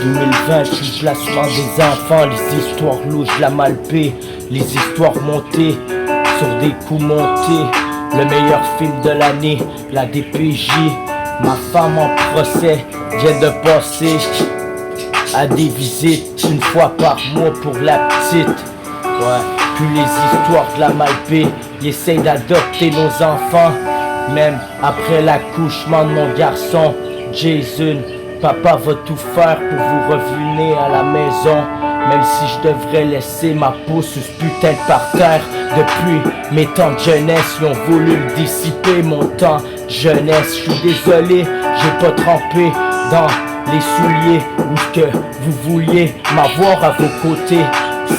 2020, je suis le placement des enfants, les histoires louches, la malpaix, les histoires montées sur des coups montés. Le meilleur film de l'année, la DPJ. Ma femme en procès vient de passer à des visites une fois par mois pour la petite. Ouais, puis les histoires de la malpaix, ils essayent d'adopter nos enfants, même après l'accouchement de mon garçon, Jason. Papa va tout faire pour vous revenir à la maison, même si je devrais laisser ma peau sur ce putain de parterre. Depuis mes temps de jeunesse, ils ont voulu me dissiper mon temps de jeunesse. Je suis désolé, j'ai pas trempé dans les souliers où que vous vouliez m'avoir à vos côtés.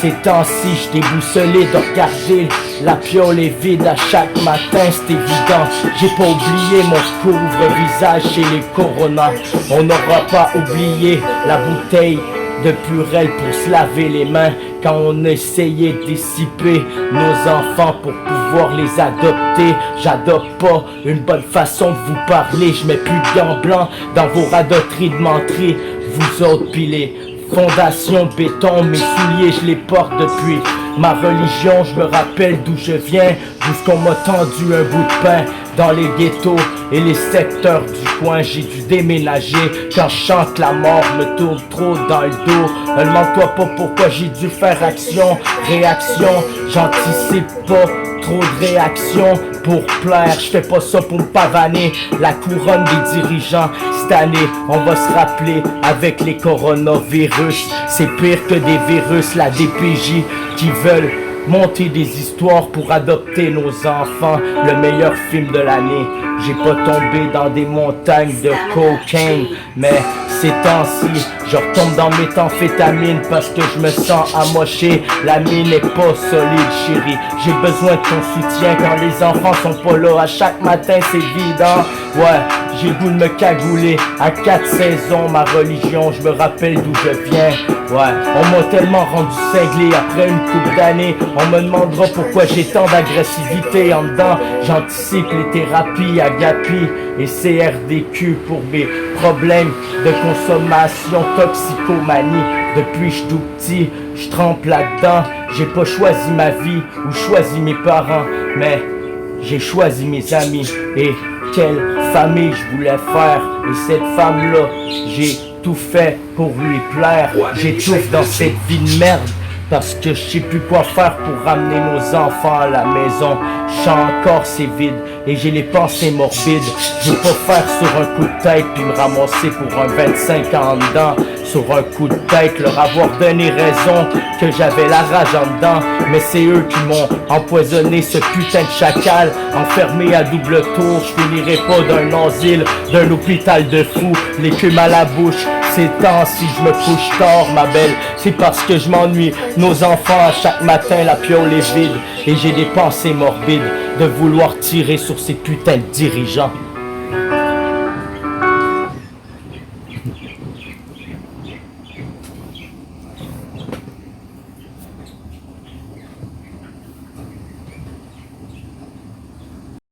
Ces temps-ci, je déboussolé de regarder la piole est vide à chaque matin, c'est évident. J'ai pas oublié mon pauvre visage chez les Corona. On n'aura pas oublié la bouteille de Purell pour se laver les mains quand on essayait de dissiper nos enfants pour pouvoir les adopter. J'adopte pas une bonne façon de vous parler. Je mets plus de gants blancs dans vos radoteries de menterie. Vous autres pis les fondations béton, mes souliers je les porte depuis ma religion. Je me rappelle d'où je viens, jusqu'on m'a tendu un bout de pain dans les ghettos et les secteurs du coin. J'ai dû déménager quand je chante, la mort me tourne trop dans le dos. Ne demande-toi pas pourquoi j'ai dû faire action, réaction. J'anticipe pas trop de réactions pour plaire. Je fais pas ça pour me pavaner la couronne des dirigeants. Cette année, on va se rappeler avec les coronavirus. C'est pire que des virus, la DPJ qui veulent monter des histoires pour adopter nos enfants. Le meilleur film de l'année. J'ai pas tombé dans des montagnes de cocaine, mais ces temps-ci, je retombe dans mes amphétamines parce que je me sens amoché. La mine est pas solide, chérie. J'ai besoin de ton soutien quand les enfants sont pas là. À chaque matin, c'est vide, hein? Ouais, j'ai le goût de me cagouler. À 4 saisons, ma religion, je me rappelle d'où je viens. Ouais, on m'a tellement rendu cinglé après une couple d'années. On me demandera pourquoi j'ai tant d'agressivité en dedans. J'anticipe les thérapies Agapi et CRDQ pour mes problèmes de consommation, toxicomanie. Depuis je suis tout petit, je trempe là-dedans. J'ai pas choisi ma vie ou choisi mes parents, mais j'ai choisi mes amis. Et quelle famille je voulais faire. Et cette femme-là, j'ai tout fait pour lui plaire. J'étouffe dans cette vie de merde parce que je sais plus quoi faire pour ramener nos enfants à la maison. Je sens encore c'est vide et j'ai les pensées morbides. Je veux pas faire sur un coup de tête puis me ramasser pour un 25 ans en dedans. Sur un coup de tête, leur avoir donné raison que j'avais la rage en dedans. Mais c'est eux qui m'ont empoisonné, ce putain de chacal. Enfermé à double tour, je finirai pas d'un asile, d'un hôpital de fous, l'écume à la bouche. Ces temps si je me couche tard, ma belle, c'est parce que je m'ennuie. Nos enfants, à chaque matin, la piole est vide. Et j'ai des pensées morbides de vouloir tirer sur ces putains de dirigeants.